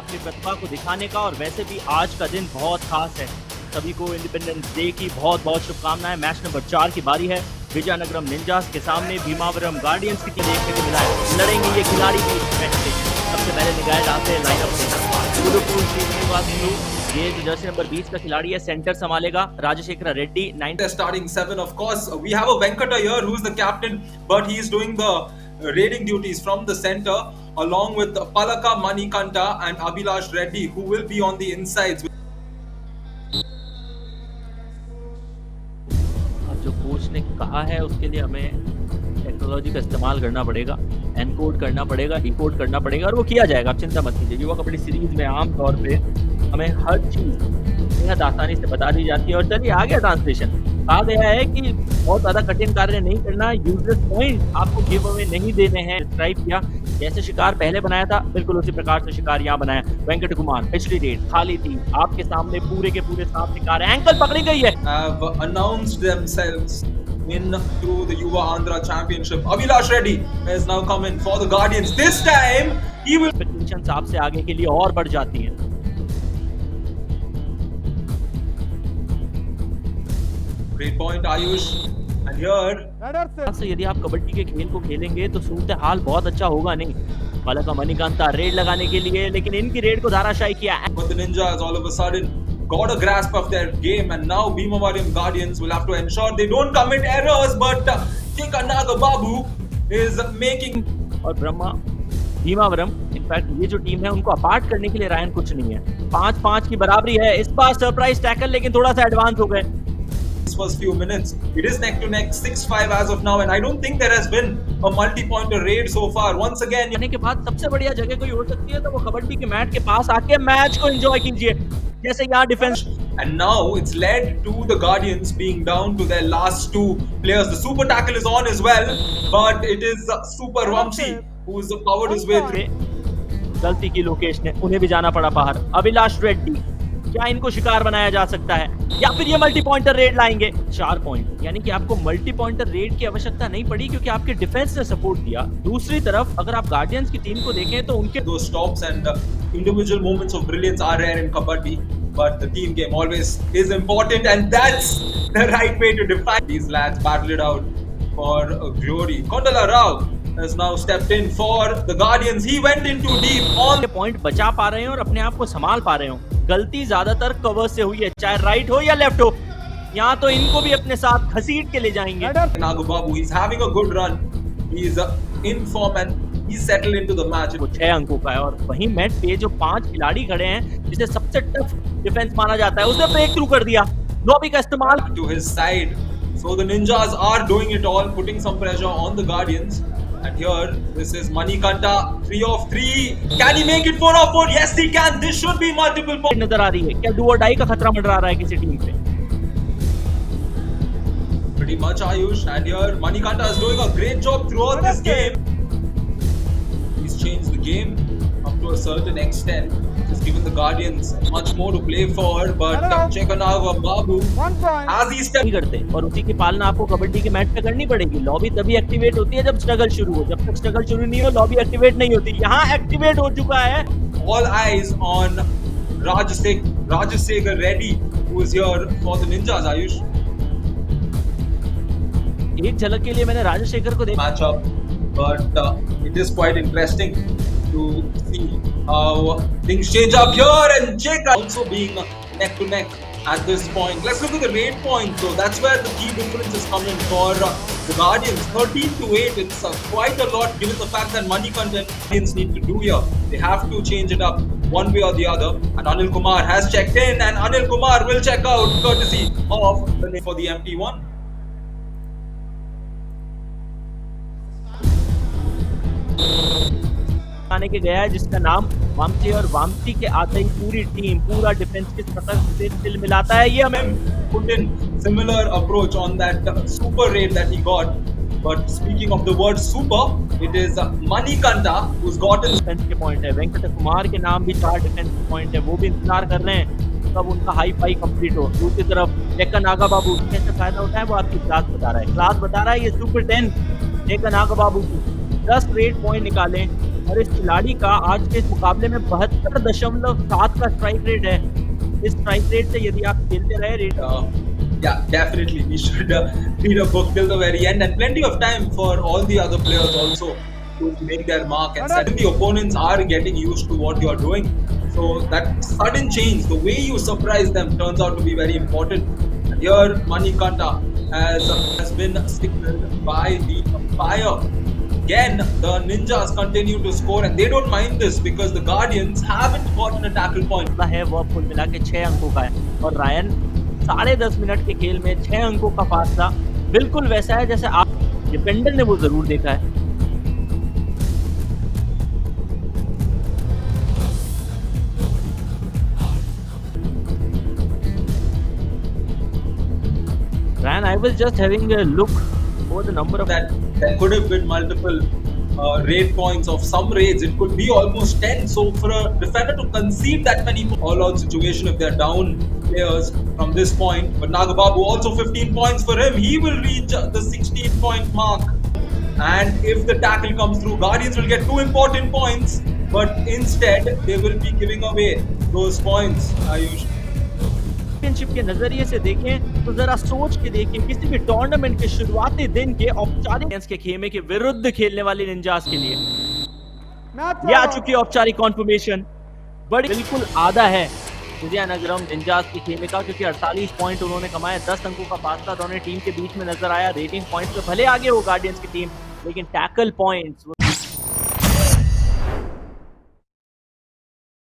अपनी प्रतिभा को दिखाने का। और वैसे भी आज का दिन बहुत खास है, सभी को इंडिपेंडेंस डे की बहुत बहुत शुभकामनाएं। मैच नंबर 4 की बारी है। विजयनगरम निंजास के सामने भीमावरम गार्डियंस की टीम देखने को मिला है। लड़ेंगे ये खिलाड़ी भी इस मैच से। सबसे पहले निगाहें डालते हैं लाइनअप से। गुरुकुल श्रीनिवास, ये जो जर्सी नंबर 20 का खिलाड़ी है, सेंटर संभालेगा। Rajshekhar Reddy 9 starting 7. Of course we have a Venkata here who's the captain, but he is doing the raiding duties from the center along with Palaka Manikanta and Abhilash Reddy, who will be on the insides. जो coach ने कहा है उसके लिए हमें technology का इस्तेमाल करना पड़ेगा, एनकोड करना पड़ेगा, डिकोड करना पड़ेगा, और वो किया जाएगा। आप चिंता मत कीजिए। युवा कबड्डी सीरीज में आमतौर पे हमें हर चीज बेहद आसानी से बता दी जाती है। और चलिए आ गया ट्रांसलेशन। कहा गया है कि बहुत ज्यादा कठिन कार्य नहीं करना, यूजलेस पॉइंट आपको गिव अवे नहीं देने हैं। डिस्क्राइब किया जैसे शिकार पहले बनाया था, बिल्कुल उसी प्रकार से शिकार यहाँ बनाया। वेंकट कुमार पिछली रेड खाली थी, आपके सामने पूरे के पूरे 7 शिकार है। एंकल पकड़ी गई है। Have announced themselves into the Yuva Andhra Championship. Abhilash Reddy has now come in for the Guardians. This time he will. Expectations आपसे आगे के लिए और बढ़ जाती हैं। Great point, Ayush. And here, से यदि आप कबड्डी के खेल को खेलेंगे तो सूरत हाल बहुत अच्छा होगा नहीं। पलका मणिकांता रेड लगाने के लिए, लेकिन इनकी रेड को धाराशायी किया। but the Ninjas all of a sudden got a grasp of their game, and now Bhimavaram Guardians will have to ensure they don't commit errors. But Kekanaga Babu is making. और Brahma Bhimavaram, in fact ये जो team है उनको apart करने के लिए Ryan कुछ नहीं है। 5-5 की बराबरी है। इस बार सरप्राइज टैकल, लेकिन थोड़ा सा एडवांस हो गए। First few minutes, it is neck to neck 6-5 as of now, and I don't think there has been a multi-pointer raid so far. Once again, आने के बाद सबसे बढ़िया जगह कोई हो सकती है तो वो कबड्डी के मैट के पास आके मैच को एंजॉय कीजिए। जैसे यहाँ defence, and now it's led to the Guardians being down to their last 2 players. The super tackle is on as well, but it is Super Vamsi who's powered his way through. गलती की लोकेश ने, उन्हें भी जाना पड़ा बाहर। अभिलाष रेड्डी, क्या इनको शिकार बनाया जा सकता है या फिर ये मल्टी पॉइंटर रेड लाएंगे? 4 पॉइंट, यानी कि आपको मल्टी पॉइंटर रेड की आवश्यकता नहीं पड़ी क्योंकि आपके डिफेंस ने सपोर्ट दिया। दूसरी तरफ अगर आप गार्डियंस की टीम को देखें तो उनके Those stops and individual moments of brilliance are rare in kabaddi, but the team game always is important, and that's the right way to define. These lads battle it out for glory. Kondala Rao has now stepped in for the Guardians. He went into deep on point बचा पा रहे हैं और अपने आप को संभाल पा रहे हो। गलती ज्यादातर कवर से हुई है, चाहे राइट हो या लेफ्ट हो। यहाँ तो इनको भी अपने साथ घसीट के ले जाएंगे। Nagu Babu, he's having a good run. He's in form and he's settled into the match. वो 6 अंकों का है। और वहीं मैच पे जो 5 खिलाड़ी खड़े हैं जिसे सबसे टफ डिफेंस माना जाता है, उसने ब्रेक थ्रू कर दिया। लॉबी का इस्तेमाल To his side. So the Ninjas are doing it all, putting some pressure on the Guardians. And here, this is Manikanta, 3 of 3. Can he make it 4 of 4? Yes, he can. This should be multiple points. नजर आ रही है। क्या do और die का खतरा मंडरा रहा है किसी टीम पे? Pretty much, Ayush. And here, Manikanta is doing a great job throughout this game. He's changed the game up to a certain extent. Just given the Guardians much more to play for. But Chekanaga Babu, as he stepped. नहीं करते, और उसी की पालना आपको कबड्डी के match पे करनी पड़ेगी। लॉबी तभी एक्टिवेट होती है जब स्ट्रगल शुरू हो। जब तक स्ट्रगल शुरू नहीं हो, लॉबी एक्टिवेट नहीं होती। यहाँ एक्टिवेट हो चुका है। All eyes on Rajasekhar Reddy, who is here for the Ninjas, Ayush. एक झलक के लिए मैंने राजशेखर को देखा। Matchup, but it is quite interesting to see how things change up here, and Jake also being neck to neck at this point. Let's look at the raid point. So that's where the key difference is coming for the Guardians. 13-8. It's quite a lot given the fact that money content Guardians need to do here. They have to change it up one way or the other. And Anil Kumar has checked in, and Anil Kumar will check out courtesy of for the MT1. आने के गया है जिसका नाम वामसी, और वामसी के आते ही पूरी टीम, पूरा डिफेंस किस प्रकार से दिल मिलाता है, ये हमें put in similar approach on that super raid that he got. But speaking of the word super, it is Manikanta who's gotten defence के पॉइंट है। वेंकट कुमार के नाम भी 4 डिफेंस के पॉइंट है। वो भी इंतजार कर रहे हैं कब उनका हाई फाई कंप्लीट हो। दूसरी तरफ टेक्का नागा बाबू कैसे फायदा उठाए वो आपकी क्लास बता रहा है। क्लास बता रहा है ये सुपर 10 टेक्का नागा बाबू की 10 रेड पॉइंट निकाले, और इस खिलाड़ी का आज के इस मुकाबले में 72.7 का स्ट्राइक रेट है। इस स्ट्राइक रेट से यदि आप खेलते रहे rate Yeah, definitely. We should read a book till the very end, and plenty of time for all the other players also to make their mark. And suddenly, the opponents are getting used to what you're doing. So that sudden change, the way you surprise them, turns out to be very important. And here, Manikanta has been signaled by the umpire. Again, the Ninjas continue to score, and they don't mind this because the Guardians haven't gotten a tackle point. है वह कुल मिला के 6 अंकों का है और Ryan 10.5 minute के खेल में 6 अंकों का फासला बिल्कुल वैसा है जैसे आप डिफेंडर ने वो जरूर देखा है। Ryan, I was just having a look over the number of that there could have been multiple raid points of some raids. It could be almost 10. So for a defender to concede that many all-out situation if they're down players from this point. But Nagababu also 15 points for him. He will reach the 16-point mark. And if the tackle comes through, Guardians will get 2 important points. But instead, they will be giving away those points, Ayush. Championship के नजरिए से देखें तो जरा सोच के देखिए किसी भी टूर्नामेंट के शुरुआती दिन के औपचारिक के खेमे के विरुद्ध खेलने वाले निंजास के लिए ये आ चुकी है औपचारिक कॉन्फर्मेशन बड़ी बिल्कुल आधा है विजयनगरम निंजास के खेमे का क्योंकि 48 पॉइंट उन्होंने कमाए 10 अंकों का फासला दोनों टीम के बीच में नजर आया। रेटिंग पॉइंट पे भले आगे हो गार्डियंस की टीम लेकिन टैकल पॉइंट्स